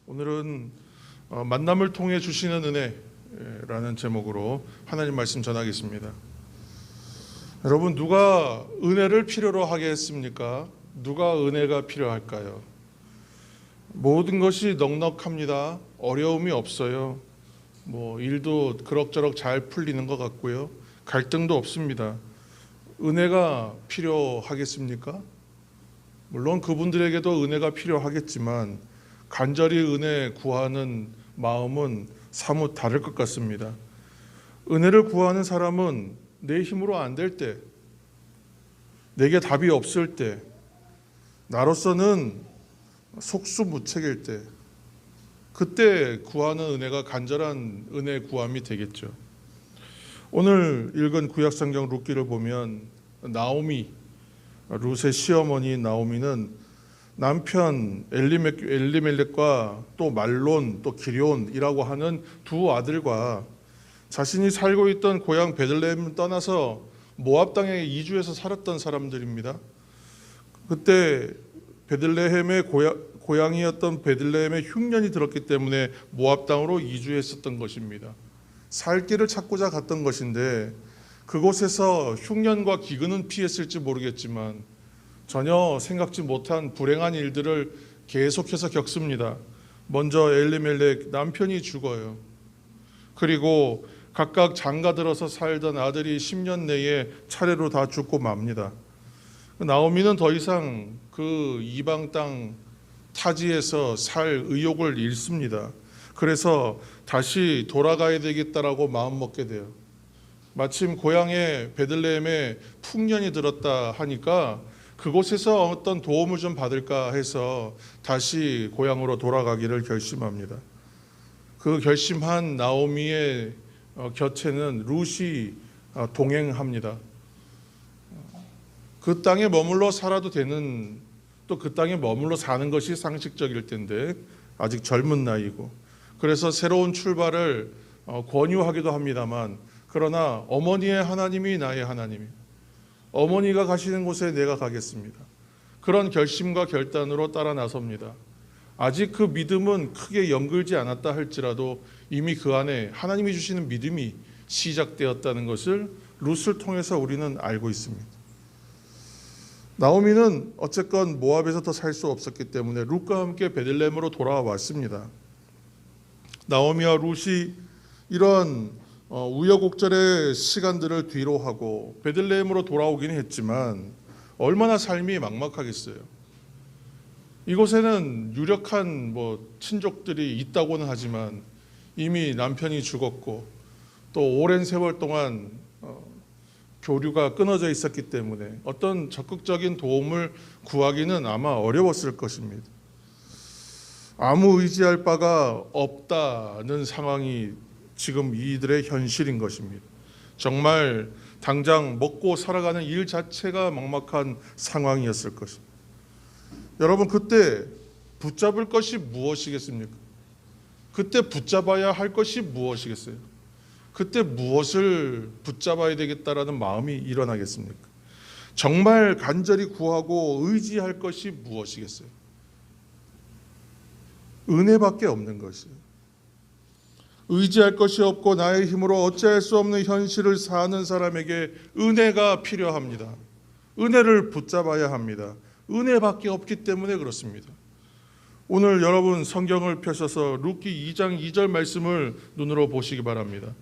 오늘은 만남을 통해 주시는 은혜라는 제목으로 하나님 말씀 전하겠습니다. 여러분, 누가 은혜를 필요로 하게 했습니까? 누가 은혜가 필요할까요? 모든 것이 넉넉합니다. 어려움이 없어요. 일도 그럭저럭 잘 풀리는 것 같고요. 갈등도 없습니다. 은혜가 필요하겠습니까? 물론 그분들에게도 은혜가 필요하겠지만 간절히 은혜 구하는 마음은 사뭇 다를 것 같습니다. 은혜를 구하는 사람은 내 힘으로 안 될 때, 내게 답이 없을 때, 나로서는 속수무책일 때, 그때 구하는 은혜가 간절한 은혜 구함이 되겠죠. 오늘 읽은 구약성경 룻기를 보면 나오미, 룻의 시어머니 나오미는 남편 엘리멜렉과 또 말론 또 기럧이라고 하는 두 아들과 자신이 살고 있던 고향 베들레헴을 떠나서 모압 땅에 이주해서 살았던 사람들입니다. 그때 베들레헴의 고향이었던 베들레헴에 흉년이 들었기 때문에 모압 땅으로 이주했었던 것입니다. 살 길을 찾고자 갔던 것인데 그곳에서 흉년과 기근은 피했을지 모르겠지만 전혀 생각지 못한 불행한 일들을 계속해서 겪습니다. 먼저 엘리멜렉 남편이 죽어요. 그리고 각각 장가들어서 살던 아들이 10년 내에 차례로 다 죽고 맙니다. 나오미는 더 이상 그 이방 땅 타지에서 살 의욕을 잃습니다. 그래서 다시 돌아가야 되겠다라고 마음먹게 돼요. 마침 고향에 베들레헴에 풍년이 들었다 하니까 그곳에서 어떤 도움을 좀 받을까 해서 다시 고향으로 돌아가기를 결심합니다. 그 결심한 나오미의 곁에는 룻이 동행합니다. 그 땅에 머물러 살아도 되는, 또 그 땅에 머물러 사는 것이 상식적일 텐데 아직 젊은 나이고, 그래서 새로운 출발을 권유하기도 합니다만, 그러나 어머니의 하나님이 나의 하나님입니다. 어머니가 가시는 곳에 내가 가겠습니다. 그런 결심과 결단으로 따라 나섭니다. 아직 그 믿음은 크게 연결지 않았다 할지라도 이미 그 안에 하나님이 주시는 믿음이 시작되었다는 것을 룻을 통해서 우리는 알고 있습니다. 나오미는 어쨌건 모압에서 더 살 수 없었기 때문에 룻과 함께 베들레헴으로 돌아왔습니다. 나오미와 룻이 이런 우여곡절의 시간들을 뒤로 하고 베들레헴으로 돌아오긴 했지만 얼마나 삶이 막막하겠어요. 이곳에는 유력한 친족들이 있다고는 하지만 이미 남편이 죽었고 또 오랜 세월 동안 교류가 끊어져 있었기 때문에 어떤 적극적인 도움을 구하기는 아마 어려웠을 것입니다. 아무 의지할 바가 없다는 상황이 지금 이들의 현실인 것입니다. 정말 당장 먹고 살아가는 일 자체가 막막한 상황이었을 것입니다. 여러분, 그때 붙잡을 것이 무엇이겠습니까? 그때 붙잡아야 할 것이 무엇이겠어요? 그때 무엇을 붙잡아야 되겠다라는 마음이 일어나겠습니까? 정말 간절히 구하고 의지할 것이 무엇이겠어요? 은혜밖에 없는 것이에요. 의지할 것이 없고 나의 힘으로 어찌할 수 없는 현실을 사는 사람에게 은혜가 필요합니다. 은혜를 붙잡아야 합니다. 은혜밖에 없기 때문에 그렇습니다. 오늘 여러분 성경을 펴셔서 룻기 2장 2절 말씀을 눈으로 보시기 바랍니다.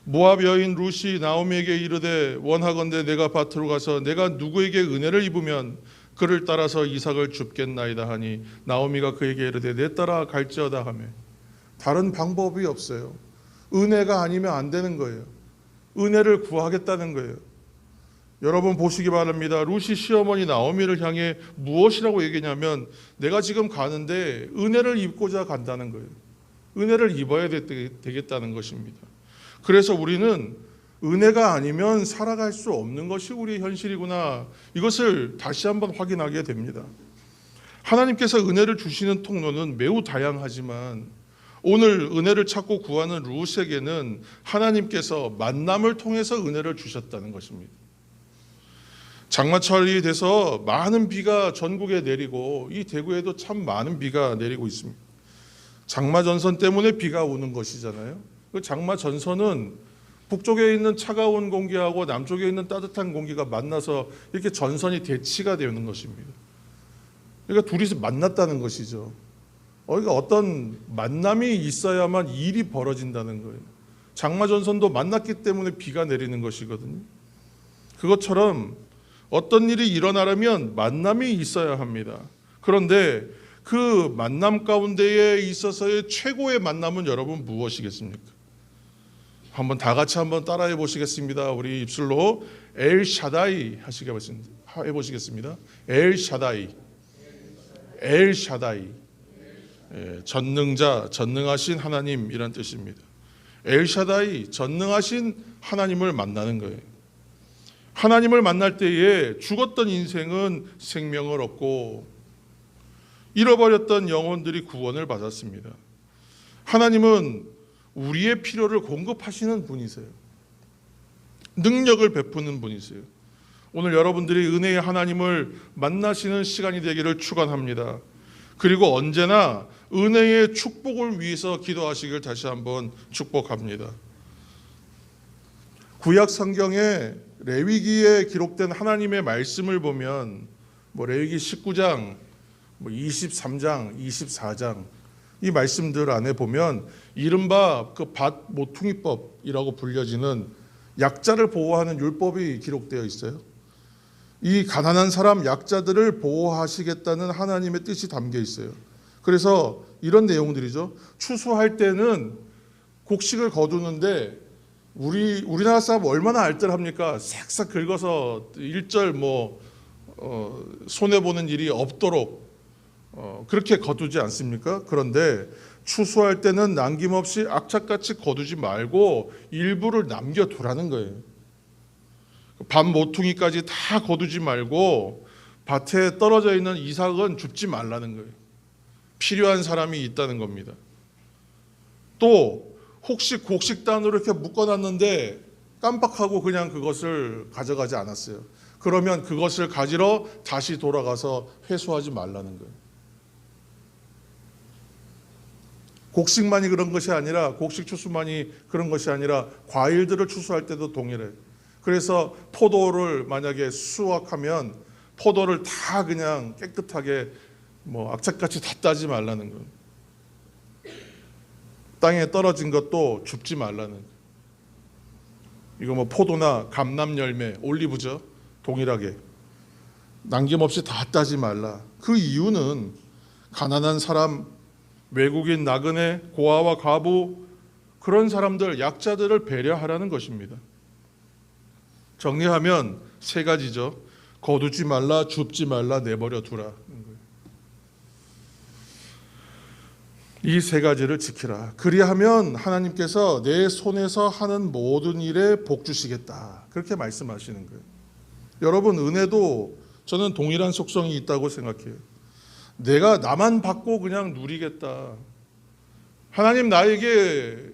모압 여인 룻이 나오미에게 이르되 원하건대 내가 밭으로 가서 내가 누구에게 은혜를 입으면 그를 따라서 이삭을 줍겠나이다 하니 나오미가 그에게 이르되 내 따라 갈지어다 하며. 다른 방법이 없어요. 은혜가 아니면 안 되는 거예요. 은혜를 구하겠다는 거예요. 여러분 보시기 바랍니다. 룻이 시어머니 나오미를 향해 무엇이라고 얘기냐면 내가 지금 가는데 은혜를 입고자 간다는 거예요. 은혜를 입어야 되겠다는 것입니다. 그래서 우리는 은혜가 아니면 살아갈 수 없는 것이 우리의 현실이구나, 이것을 다시 한번 확인하게 됩니다. 하나님께서 은혜를 주시는 통로는 매우 다양하지만 오늘 은혜를 찾고 구하는 룻에게는 하나님께서 만남을 통해서 은혜를 주셨다는 것입니다. 장마철이 돼서 많은 비가 전국에 내리고 이 대구에도 참 많은 비가 내리고 있습니다. 장마 전선 때문에 비가 오는 것이잖아요. 그 장마 전선은 북쪽에 있는 차가운 공기하고 남쪽에 있는 따뜻한 공기가 만나서 이렇게 전선이 대치가 되는 것입니다. 그러니까 둘이서 만났다는 것이죠. 그러니까 어떤 만남이 있어야만 일이 벌어진다는 거예요. 장마 전선도 만났기 때문에 비가 내리는 것이거든요. 그것처럼 어떤 일이 일어나려면 만남이 있어야 합니다. 그런데 그 만남 가운데에 있어서의 최고의 만남은 여러분 무엇이겠습니까? 한번 다 같이 한번 따라해 보시겠습니다. 우리 입술로 엘 샤다이 해보시겠습니다. 엘 샤다이, 엘 샤다이, 전능자, 전능하신 하나님이란 뜻입니다. 엘 샤다이, 전능하신 하나님을 만나는 거예요. 하나님을 만날 때에 죽었던 인생은 생명을 얻고 잃어버렸던 영혼들이 구원을 받았습니다. 하나님은 우리의 필요를 공급하시는 분이세요. 능력을 베푸는 분이세요. 오늘 여러분들이 은혜의 하나님을 만나시는 시간이 되기를 축원합니다. 그리고 언제나 은혜의 축복을 위해서 기도하시길 다시 한번 축복합니다. 구약 성경에 레위기에 기록된 하나님의 말씀을 보면 레위기 19장, 23장, 24장 이 말씀들 안에 보면 이른바 그 밭 모퉁이법이라고 불려지는 약자를 보호하는 율법이 기록되어 있어요. 이 가난한 사람 약자들을 보호하시겠다는 하나님의 뜻이 담겨 있어요. 그래서 이런 내용들이죠. 추수할 때는 곡식을 거두는데 우리나라 사람 얼마나 알뜰합니까? 싹싹 긁어서 일절 손해 보는 일이 없도록 그렇게 거두지 않습니까? 그런데 추수할 때는 남김없이 악착같이 거두지 말고 일부를 남겨두라는 거예요. 밭 모퉁이까지 다 거두지 말고 밭에 떨어져 있는 이삭은 줍지 말라는 거예요. 필요한 사람이 있다는 겁니다. 또 혹시 곡식단으로 이렇게 묶어놨는데 깜빡하고 그냥 그것을 가져가지 않았어요. 그러면 그것을 가지러 다시 돌아가서 회수하지 말라는 거예요. 곡식만이 그런 것이 아니라 곡식 추수만이 그런 것이 아니라 과일들을 추수할 때도 동일해요. 그래서 포도를 만약에 수확하면 포도를 다 그냥 깨끗하게 악착같이 다 따지 말라는 거예요. 땅에 떨어진 것도 줍지 말라는 거예요. 이거 포도나 감람 열매, 올리브죠. 동일하게 남김없이 다 따지 말라. 그 이유는 가난한 사람, 외국인, 나그네, 고아와 과부 그런 사람들, 약자들을 배려하라는 것입니다. 정리하면 세 가지죠. 거두지 말라, 줍지 말라, 내버려 두라. 이 세 가지를 지키라. 그리하면 하나님께서 내 손에서 하는 모든 일에 복 주시겠다. 그렇게 말씀하시는 거예요. 여러분, 은혜도 저는 동일한 속성이 있다고 생각해요. 내가 나만 받고 그냥 누리겠다. 하나님 나에게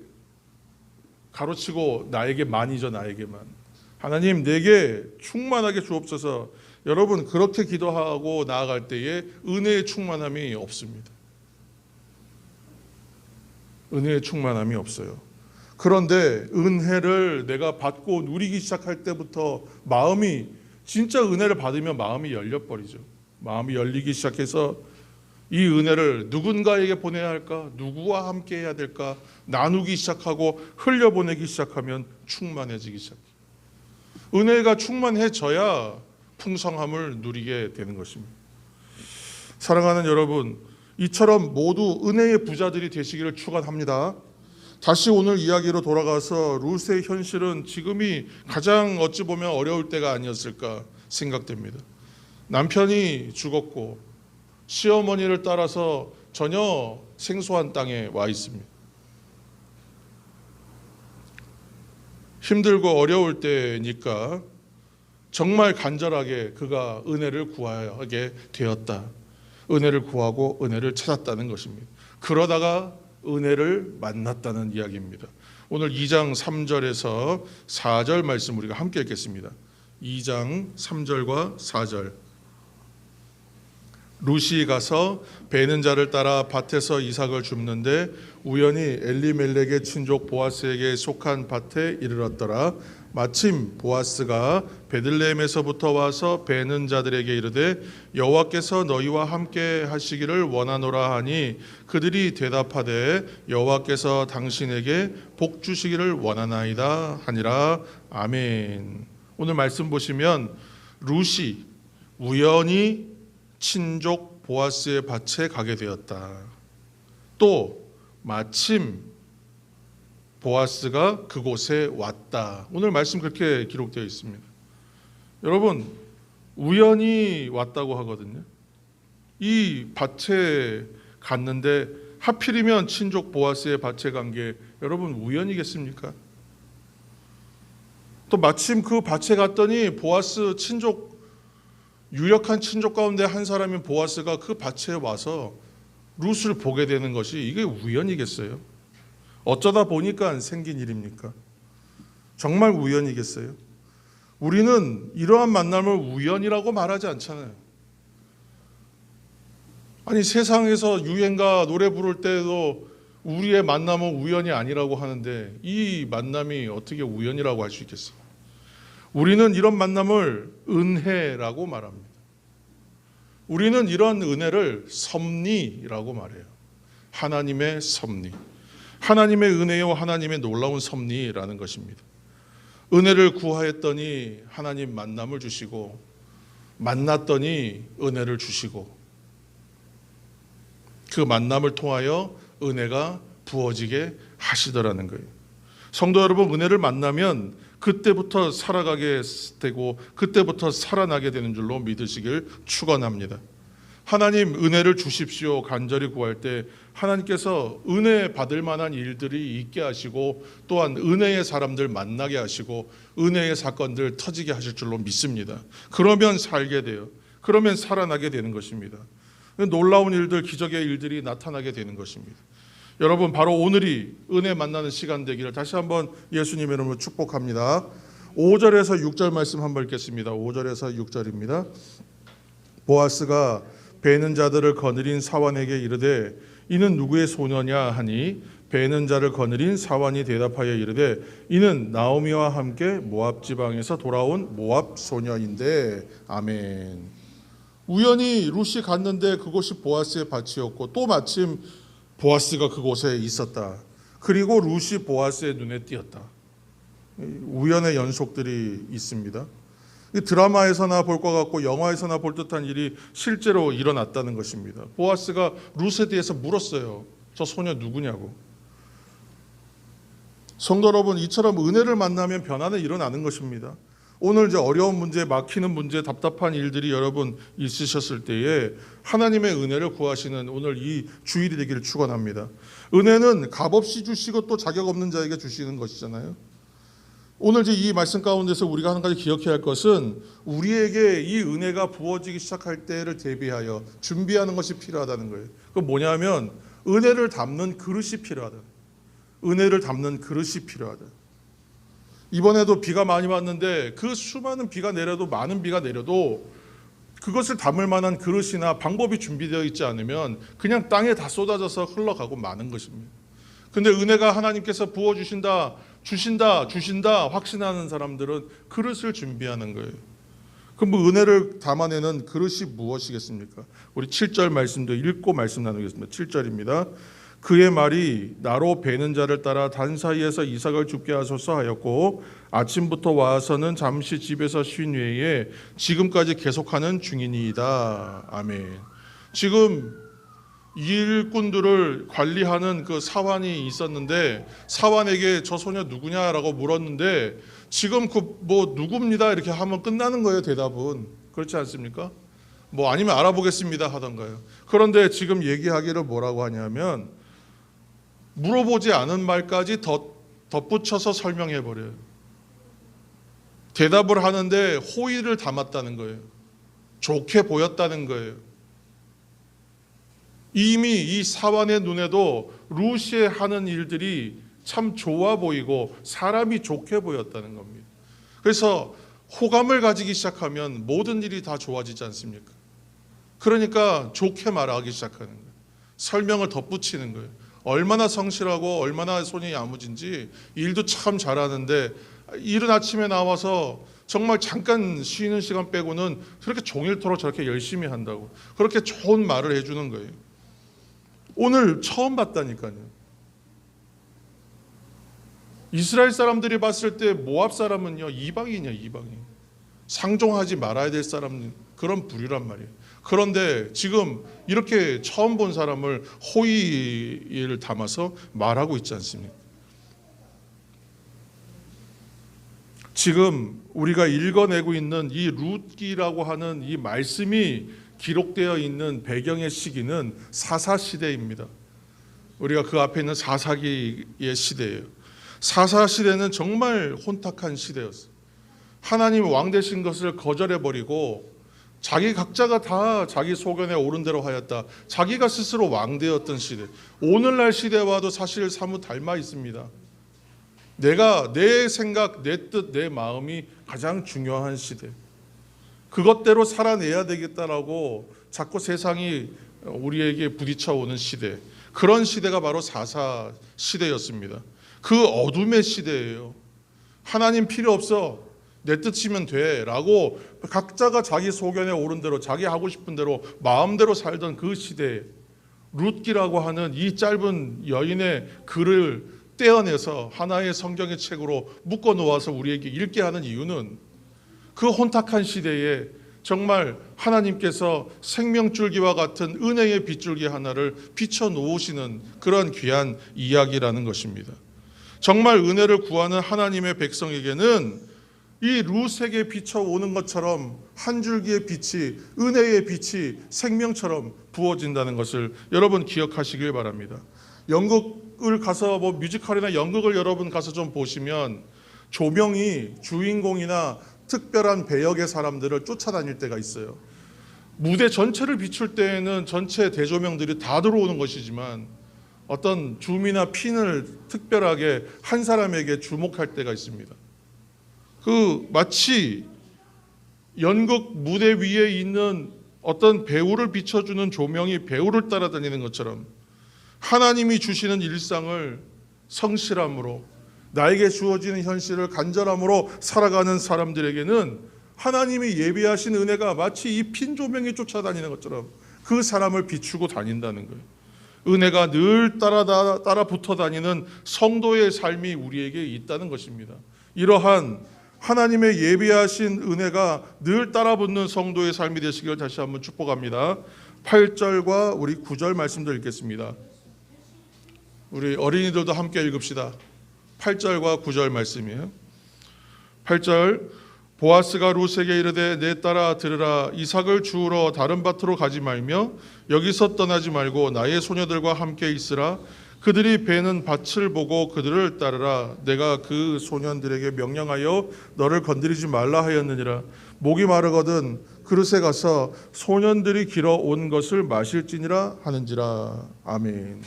가로치고 나에게만이죠. 나에게만. 하나님 내게 충만하게 주옵소서. 여러분 그렇게 기도하고 나아갈 때에 은혜의 충만함이 없습니다. 은혜의 충만함이 없어요. 그런데 은혜를 내가 받고 누리기 시작할 때부터 마음이 진짜 은혜를 받으면 마음이 열려버리죠. 마음이 열리기 시작해서 이 은혜를 누군가에게 보내야 할까? 누구와 함께 해야 될까? 나누기 시작하고 흘려보내기 시작하면 충만해지기 시작해요. 은혜가 충만해져야 풍성함을 누리게 되는 것입니다. 사랑하는 여러분, 이처럼 모두 은혜의 부자들이 되시기를 축원합니다. 다시 오늘 이야기로 돌아가서 룻의 현실은 지금이 가장 어찌 보면 어려울 때가 아니었을까 생각됩니다. 남편이 죽었고 시어머니를 따라서 전혀 생소한 땅에 와 있습니다. 힘들고 어려울 때니까 정말 간절하게 그가 은혜를 구하게 되었다. 은혜를 구하고 은혜를 찾았다는 것입니다. 그러다가 은혜를 만났다는 이야기입니다. 오늘 2장 3절에서 4절 말씀 우리가 함께 읽겠습니다. 2장 3절과 4절. 룻이 가서 베는 자를 따라 밭에서 이삭을 줍는데 우연히 엘리멜렉의 친족 보아스에게 속한 밭에 이르렀더라. 마침 보아스가 베들레헴에서부터 와서 베는 자들에게 이르되 여호와께서 너희와 함께 하시기를 원하노라 하니 그들이 대답하되 여호와께서 당신에게 복 주시기를 원하나이다 하니라. 아멘. 오늘 말씀 보시면 룻이 우연히 친족 보아스의 밭에 가게 되었다. 또 마침 보아스가 그곳에 왔다. 오늘 말씀 그렇게 기록되어 있습니다. 여러분, 우연히 왔다고 하거든요. 이 밭에 갔는데 하필이면 친족 보아스의 밭에 간 게 여러분 우연이겠습니까? 또 마침 그 밭에 갔더니 보아스 친족, 유력한 친족 가운데 한 사람인 보아스가 그 밭에 와서 룻을 보게 되는 것이 이게 우연이겠어요? 어쩌다 보니까 생긴 일입니까? 정말 우연이겠어요? 우리는 이러한 만남을 우연이라고 말하지 않잖아요. 아니, 세상에서 유행가 노래 부를 때도 우리의 만남은 우연이 아니라고 하는데 이 만남이 어떻게 우연이라고 할 수 있겠어요? 우리는 이런 만남을 은혜라고 말합니다. 우리는 이런 은혜를 섭리라고 말해요. 하나님의 섭리, 하나님의 은혜요 하나님의 놀라운 섭리라는 것입니다. 은혜를 구하였더니 하나님 만남을 주시고, 만났더니 은혜를 주시고, 그 만남을 통하여 은혜가 부어지게 하시더라는 거예요. 성도 여러분, 은혜를 만나면 그때부터 살아가게 되고 그때부터 살아나게 되는 줄로 믿으시길 축원합니다. 하나님 은혜를 주십시오 간절히 구할 때 하나님께서 은혜 받을 만한 일들이 있게 하시고 또한 은혜의 사람들 만나게 하시고 은혜의 사건들 터지게 하실 줄로 믿습니다. 그러면 살게 돼요. 그러면 살아나게 되는 것입니다. 놀라운 일들, 기적의 일들이 나타나게 되는 것입니다. 여러분, 바로 오늘이 은혜 만나는 시간 되기를 다시 한번 예수님의 이름으로 축복합니다. 5절에서 6절 말씀 한번 읽겠습니다. 5절에서 6절입니다. 보아스가 베는 자들을 거느린 사환에게 이르되 이는 누구의 소녀냐 하니 베는 자를 거느린 사환이 대답하여 이르되 이는 나오미와 함께 모압 지방에서 돌아온 모압 소녀인데. 아멘. 우연히 룻이 갔는데 그곳이 보아스의 밭이었고 또 마침 보아스가 그곳에 있었다. 그리고 룻이 보아스의 눈에 띄었다. 우연의 연속들이 있습니다. 드라마에서나 볼 것 같고 영화에서나 볼 듯한 일이 실제로 일어났다는 것입니다. 보아스가 룻에 대해서 물었어요. 저 소녀 누구냐고. 성도 여러분, 이처럼 은혜를 만나면 변화는 일어나는 것입니다. 오늘 이제 어려운 문제, 막히는 문제, 답답한 일들이 여러분 있으셨을 때에 하나님의 은혜를 구하시는 오늘 이 주일이 되기를 축원합니다. 은혜는 값없이 주시고 또 자격 없는 자에게 주시는 것이잖아요. 오늘 이제 이 말씀 가운데서 우리가 한 가지 기억해야 할 것은 우리에게 이 은혜가 부어지기 시작할 때를 대비하여 준비하는 것이 필요하다는 거예요. 그건 뭐냐면 은혜를 담는 그릇이 필요하다. 은혜를 담는 그릇이 필요하다. 이번에도 비가 많이 왔는데 그 수많은 비가 내려도 많은 비가 내려도 그것을 담을 만한 그릇이나 방법이 준비되어 있지 않으면 그냥 땅에 다 쏟아져서 흘러가고 마는 것입니다. 근데 은혜가 하나님께서 부어주신다, 주신다 확신하는 사람들은 그릇을 준비하는 거예요. 그럼 뭐 은혜를 담아내는 그릇이 무엇이겠습니까? 우리 7절 말씀도 읽고 말씀 나누겠습니다. 7절입니다. 그의 말이 나로 베는 자를 따라 단 사이에서 이삭을 죽게 하소서 하였고 아침부터 와서는 잠시 집에서 쉰 후에 지금까지 계속하는 중이니이다. 아멘. 지금 일꾼들을 관리하는 그 사환이 있었는데 사환에게 저 소녀 누구냐라고 물었는데 지금 그 뭐 누굽니다 이렇게 하면 끝나는 거예요. 대답은 그렇지 않습니까? 뭐 아니면 알아보겠습니다 하던가요. 그런데 지금 얘기하기를 뭐라고 하냐면 물어보지 않은 말까지 덧붙여서 설명해 버려요. 대답을 하는데 호의를 담았다는 거예요. 좋게 보였다는 거예요. 이미 이 사환의 눈에도 룻이 하는 일들이 참 좋아 보이고 사람이 좋게 보였다는 겁니다. 그래서 호감을 가지기 시작하면 모든 일이 다 좋아지지 않습니까? 그러니까 좋게 말하기 시작하는 거예요. 설명을 덧붙이는 거예요. 얼마나 성실하고 얼마나 손이 야무진지, 일도 참 잘하는데 이른 아침에 나와서 정말 잠깐 쉬는 시간 빼고는 그렇게 종일토록 저렇게 열심히 한다고, 그렇게 좋은 말을 해주는 거예요. 오늘 처음 봤다니까요. 이스라엘 사람들이 봤을 때 모압 사람은요, 이방인이야, 이방인. 상종하지 말아야 될 사람, 그런 부류란 말이에요. 그런데 지금 이렇게 처음 본 사람을 호의를 담아서 말하고 있지 않습니까? 지금 우리가 읽어내고 있는 이 룻기라고 하는 이 말씀이 기록되어 있는 배경의 시기는 사사시대입니다. 우리가 그 앞에 있는 사사기의 시대예요. 사사시대는 정말 혼탁한 시대였어요. 하나님 왕 되신 것을 거절해버리고 자기 각자가 다 자기 소견에 옳은 대로 하였다. 자기가 스스로 왕 되었던 시대. 오늘날 시대와도 사실 사뭇 닮아 있습니다. 내가 내 생각, 내 뜻, 내 마음이 가장 중요한 시대. 그것대로 살아내야 되겠다라고 자꾸 세상이 우리에게 부딪혀오는 시대. 그런 시대가 바로 사사 시대였습니다. 그 어둠의 시대예요. 하나님 필요 없어, 내 뜻이면 돼 라고 각자가 자기 소견에 옳은 대로, 자기 하고 싶은 대로 마음대로 살던 그 시대에 룻기라고 하는 이 짧은 여인의 글을 떼어내서 하나의 성경의 책으로 묶어 놓아서 우리에게 읽게 하는 이유는, 그 혼탁한 시대에 정말 하나님께서 생명줄기와 같은 은혜의 빗줄기 하나를 비춰 놓으시는 그런 귀한 이야기라는 것입니다. 정말 은혜를 구하는 하나님의 백성에게는 이 룻에게 비춰오는 것처럼 한 줄기의 빛이, 은혜의 빛이 생명처럼 부어진다는 것을 여러분 기억하시길 바랍니다. 연극을 가서 뮤지컬이나 연극을 여러분 가서 좀 보시면 조명이 주인공이나 특별한 배역의 사람들을 쫓아다닐 때가 있어요. 무대 전체를 비출 때에는 전체 대조명들이 다 들어오는 것이지만 어떤 줌이나 핀을 특별하게 한 사람에게 주목할 때가 있습니다. 마치 연극 무대 위에 있는 어떤 배우를 비춰주는 조명이 배우를 따라다니는 것처럼 하나님이 주시는 일상을 성실함으로, 나에게 주어지는 현실을 간절함으로 살아가는 사람들에게는 하나님이 예비하신 은혜가 마치 이 핀 조명이 쫓아다니는 것처럼 그 사람을 비추고 다닌다는 거예요. 은혜가 늘 따라 붙어 다니는 성도의 삶이 우리에게 있다는 것입니다. 이러한 하나님의 예비하신 은혜가 늘 따라붙는 성도의 삶이 되시길 다시 한번 축복합니다. 8절과 우리 9절 말씀도 읽겠습니다. 우리 어린이들도 함께 읽읍시다. 8절과 9절 말씀이에요. 8절, 보아스가 룻에게 이르되 내 딸아 들으라, 이삭을 주우러 다른 밭으로 가지 말며 여기서 떠나지 말고 나의 소녀들과 함께 있으라. 그들이 베는 밭을 보고 그들을 따르라. 내가 그 소년들에게 명령하여 너를 건드리지 말라 하였느니라. 목이 마르거든 그릇에 가서 소년들이 길어 온 것을 마실지니라 하는지라. 아멘.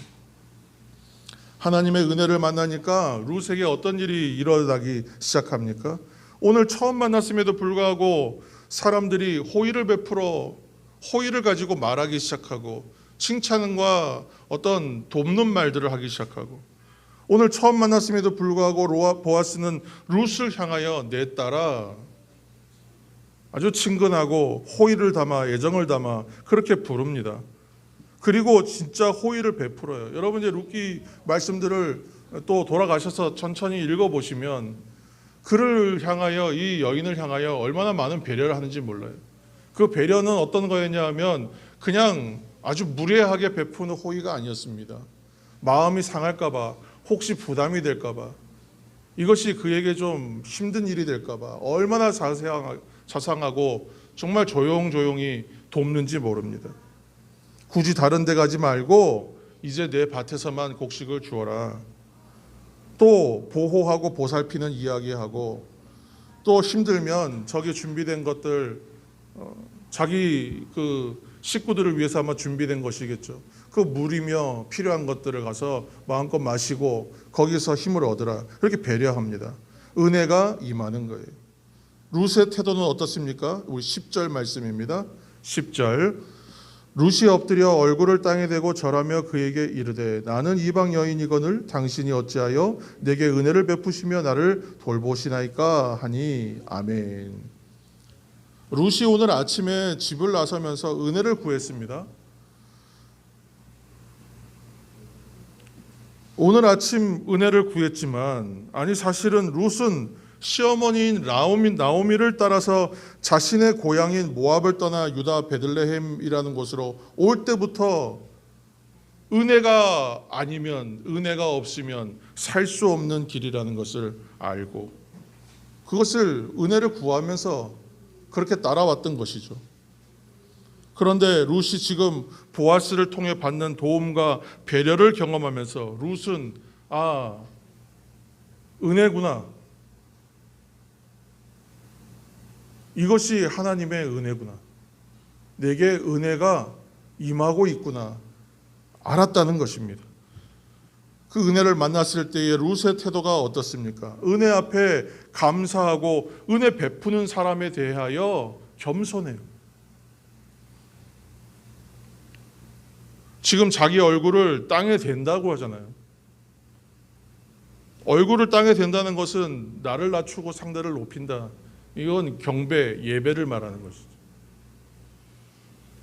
하나님의 은혜를 만나니까 룻에게 어떤 일이 일어나기 시작합니까? 오늘 처음 만났음에도 불구하고 사람들이 호의를 베풀어 호의를 가지고 말하기 시작하고 칭찬과 어떤 돕는 말들을 하기 시작하고, 오늘 처음 만났음에도 불구하고 보아스는 룻을 향하여 내 딸아 아주 친근하고 호의를 담아 애정을 담아 그렇게 부릅니다. 그리고 진짜 호의를 베풀어요. 여러분 이제 룻기 말씀들을 또 돌아가셔서 천천히 읽어보시면 그를 향하여, 이 여인을 향하여 얼마나 많은 배려를 하는지 몰라요. 그 배려는 어떤 거였냐 하면 그냥 아주 무례하게 베푸는 호의가 아니었습니다. 마음이 상할까 봐, 혹시 부담이 될까 봐, 이것이 그에게 좀 힘든 일이 될까 봐 얼마나 자상하고 정말 조용조용히 돕는지 모릅니다. 굳이 다른 데 가지 말고 이제 내 밭에서만 곡식을 주어라. 또 보호하고 보살피는 이야기하고, 또 힘들면 저기 준비된 것들 자기 그 식구들을 위해서 아마 준비된 것이겠죠. 그 물이며 필요한 것들을 가서 마음껏 마시고 거기서 힘을 얻으라. 그렇게 배려합니다. 은혜가 임하는 거예요. 룻의 태도는 어떻습니까? 우리 10절 말씀입니다. 10절, 룻이 엎드려 얼굴을 땅에 대고 절하며 그에게 이르되 나는 이방 여인이거늘 당신이 어찌하여 내게 은혜를 베푸시며 나를 돌보시나이까 하니 아멘. 룻이 오늘 아침에 집을 나서면서 은혜를 구했습니다. 오늘 아침 은혜를 구했지만 사실은 룻은 시어머니인 나오미를 따라서 자신의 고향인 모압을 떠나 유다 베들레헴이라는 곳으로 올 때부터 은혜가 아니면, 은혜가 없으면 살 수 없는 길이라는 것을 알고 그것을 은혜를 구하면서 그렇게 따라왔던 것이죠. 그런데 룻이 지금 보아스를 통해 받는 도움과 배려를 경험하면서 룻은 은혜구나, 이것이 하나님의 은혜구나, 내게 은혜가 임하고 있구나 알았다는 것입니다. 그 은혜를 만났을 때의 룻의 태도가 어떻습니까? 은혜 앞에 감사하고 은혜 베푸는 사람에 대하여 겸손해요. 지금 자기 얼굴을 땅에 댄다고 하잖아요. 얼굴을 땅에 댄다는 것은 나를 낮추고 상대를 높인다. 이건 경배, 예배를 말하는 것이죠.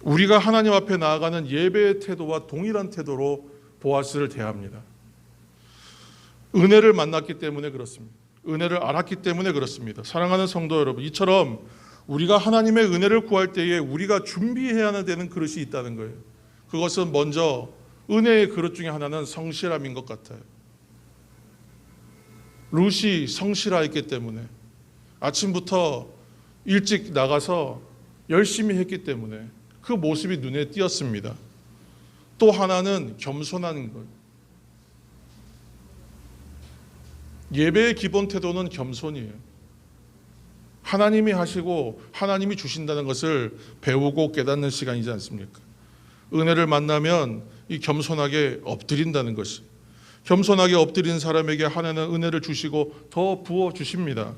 우리가 하나님 앞에 나아가는 예배의 태도와 동일한 태도로 보아스를 대합니다. 은혜를 만났기 때문에 그렇습니다. 은혜를 알았기 때문에 그렇습니다. 사랑하는 성도 여러분, 이처럼 우리가 하나님의 은혜를 구할 때에 우리가 준비해야 되는 그릇이 있다는 거예요. 그것은 먼저 은혜의 그릇 중에 하나는 성실함인 것 같아요. 룻이 성실하였기 때문에 아침부터 일찍 나가서 열심히 했기 때문에 그 모습이 눈에 띄었습니다. 또 하나는 겸손한 것. 예배의 기본 태도는 겸손이에요. 하나님이 하시고 하나님이 주신다는 것을 배우고 깨닫는 시간이지 않습니까? 은혜를 만나면 이 겸손하게 엎드린다는 것이, 겸손하게 엎드린 사람에게 하나님은 은혜를 주시고 더 부어 주십니다.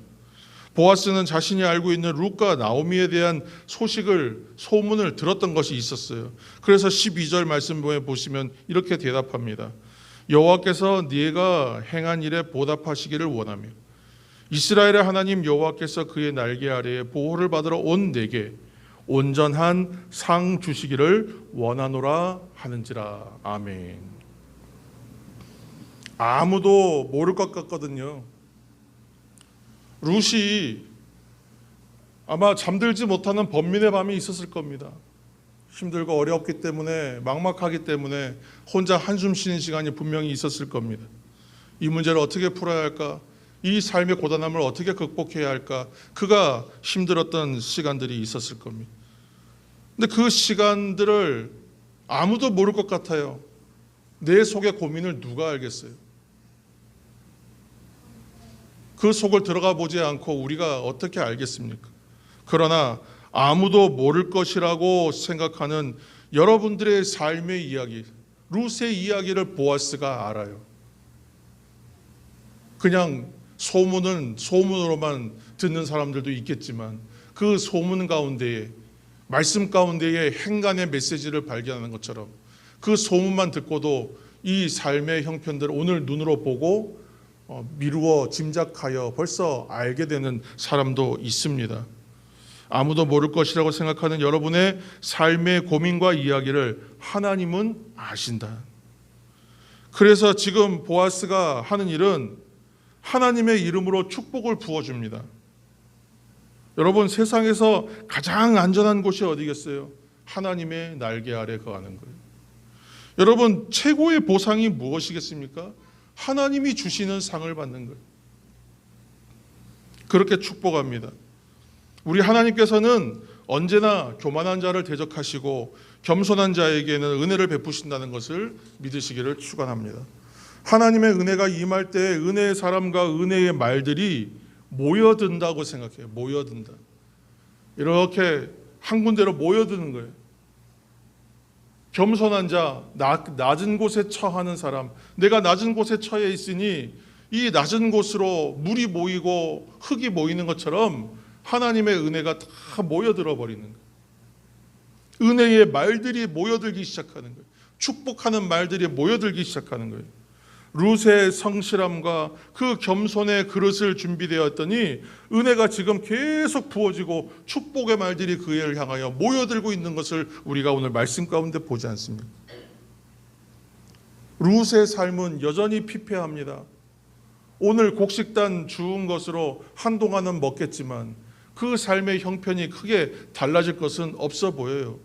보아스는 자신이 알고 있는 룻과 나오미에 대한 소문을 들었던 것이 있었어요. 그래서 12절 말씀에 보시면 이렇게 대답합니다. 여호와께서 네가 행한 일에 보답하시기를 원하며 이스라엘의 하나님 여호와께서 그의 날개 아래에 보호를 받으러 온 내게 온전한 상 주시기를 원하노라 하는지라. 아멘. 아무도 모를 것 같거든요. 룻이 아마 잠들지 못하는 번민의 밤이 있었을 겁니다. 힘들고 어렵기 때문에, 막막하기 때문에 혼자 한숨 쉬는 시간이 분명히 있었을 겁니다. 이 문제를 어떻게 풀어야 할까? 이 삶의 고단함을 어떻게 극복해야 할까? 그가 힘들었던 시간들이 있었을 겁니다. 근데 그 시간들을 아무도 모를 것 같아요. 내 속의 고민을 누가 알겠어요? 그 속을 들어가 보지 않고 우리가 어떻게 알겠습니까? 그러나 아무도 모를 것이라고 생각하는 여러분들의 삶의 이야기, 룻의 이야기를 보아스가 알아요. 그냥 소문으로만 듣는 사람들도 있겠지만 그 소문 가운데에, 말씀 가운데에 행간의 메시지를 발견하는 것처럼 그 소문만 듣고도 이 삶의 형편들을 오늘 눈으로 보고 미루어 짐작하여 벌써 알게 되는 사람도 있습니다. 아무도 모를 것이라고 생각하는 여러분의 삶의 고민과 이야기를 하나님은 아신다. 그래서 지금 보아스가 하는 일은 하나님의 이름으로 축복을 부어줍니다. 여러분, 세상에서 가장 안전한 곳이 어디겠어요? 하나님의 날개 아래 거하는 거예요. 여러분, 최고의 보상이 무엇이겠습니까? 하나님이 주시는 상을 받는 거예요. 그렇게 축복합니다. 우리 하나님께서는 언제나 교만한 자를 대적하시고 겸손한 자에게는 은혜를 베푸신다는 것을 믿으시기를 축원합니다. 하나님의 은혜가 임할 때 은혜의 사람과 은혜의 말들이 모여든다고 생각해요. 모여든다. 이렇게 한 군데로 모여드는 거예요. 겸손한 자, 낮은 곳에 처하는 사람, 내가 낮은 곳에 처해 있으니 이 낮은 곳으로 물이 모이고 흙이 모이는 것처럼 하나님의 은혜가 다 모여들어 버리는 거예요. 은혜의 말들이 모여들기 시작하는 거예요. 축복하는 말들이 모여들기 시작하는 거예요. 룻의 성실함과 그 겸손의 그릇을 준비되었더니 은혜가 지금 계속 부어지고 축복의 말들이 그를 향하여 모여들고 있는 것을 우리가 오늘 말씀 가운데 보지 않습니까? 룻의 삶은 여전히 피폐합니다. 오늘 곡식단 주운 것으로 한동안은 먹겠지만 그 삶의 형편이 크게 달라질 것은 없어 보여요.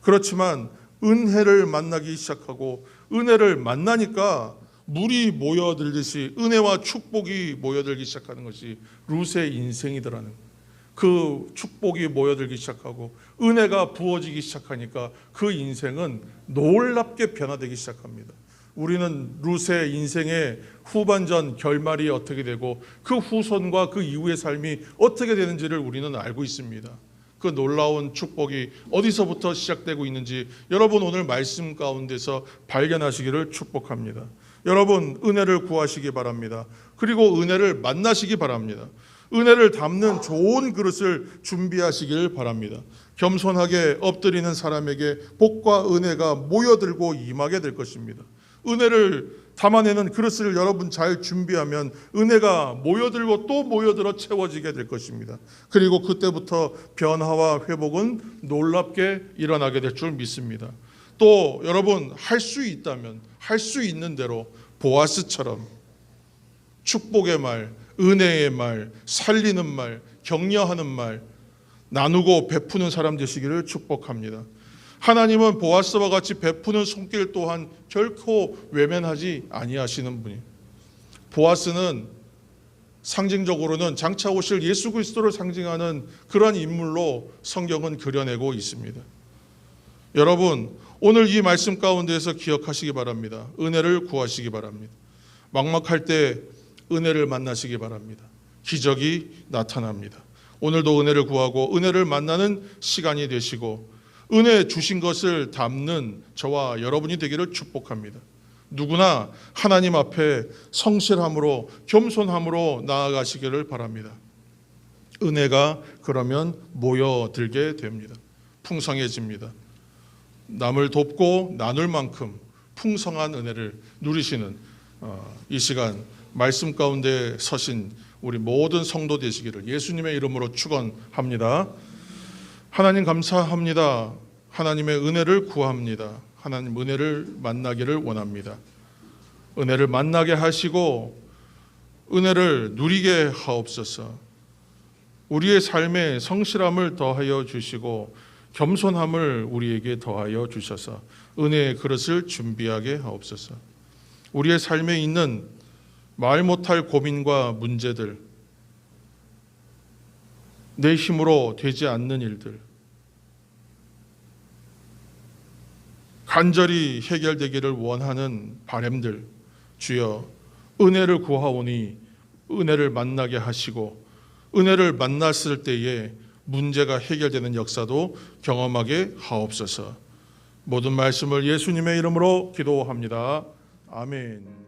그렇지만 은혜를 만나기 시작하고 은혜를 만나니까 물이 모여들듯이 은혜와 축복이 모여들기 시작하는 것이 룻의 인생이더라는, 그 축복이 모여들기 시작하고 은혜가 부어지기 시작하니까 그 인생은 놀랍게 변화되기 시작합니다. 우리는 룻의 인생의 후반전 결말이 어떻게 되고 그 후손과 그 이후의 삶이 어떻게 되는지를 우리는 알고 있습니다. 그 놀라운 축복이 어디서부터 시작되고 있는지 여러분 오늘 말씀 가운데서 발견하시기를 축복합니다. 여러분 은혜를 구하시기 바랍니다. 그리고 은혜를 만나시기 바랍니다. 은혜를 담는 좋은 그릇을 준비하시길 바랍니다. 겸손하게 엎드리는 사람에게 복과 은혜가 모여들고 임하게 될 것입니다. 은혜를 담아내는 그릇을 여러분 잘 준비하면 은혜가 모여들고 또 모여들어 채워지게 될 것입니다. 그리고 그때부터 변화와 회복은 놀랍게 일어나게 될 줄 믿습니다. 또 여러분 할 수 있다면 할 수 있는 대로 보아스처럼 축복의 말, 은혜의 말, 살리는 말, 격려하는 말, 나누고 베푸는 사람 되시기를 축복합니다. 하나님은 보아스와 같이 베푸는 손길 또한 결코 외면하지 아니하시는 분이에요. 보아스는 상징적으로는 장차 오실 예수 그리스도를 상징하는 그러한 인물로 성경은 그려내고 있습니다. 여러분 오늘 이 말씀 가운데에서 기억하시기 바랍니다. 은혜를 구하시기 바랍니다. 막막할 때 은혜를 만나시기 바랍니다. 기적이 나타납니다. 오늘도 은혜를 구하고 은혜를 만나는 시간이 되시고 은혜 주신 것을 담는 저와 여러분이 되기를 축복합니다. 누구나 하나님 앞에 성실함으로 겸손함으로 나아가시기를 바랍니다. 은혜가 그러면 모여들게 됩니다. 풍성해집니다. 남을 돕고 나눌 만큼 풍성한 은혜를 누리시는 이 시간 말씀 가운데 서신 우리 모든 성도 되시기를 예수님의 이름으로 축원합니다. 하나님 감사합니다. 하나님의 은혜를 구합니다. 하나님 은혜를 만나기를 원합니다. 은혜를 만나게 하시고 은혜를 누리게 하옵소서. 우리의 삶에 성실함을 더하여 주시고 겸손함을 우리에게 더하여 주셔서 은혜의 그릇을 준비하게 하옵소서. 우리의 삶에 있는 말 못할 고민과 문제들, 내 힘으로 되지 않는 일들, 간절히 해결되기를 원하는 바람들, 주여 은혜를 구하오니 은혜를 만나게 하시고 은혜를 만났을 때에 문제가 해결되는 역사도 경험하게 하옵소서. 모든 말씀을 예수님의 이름으로 기도합니다. 아멘.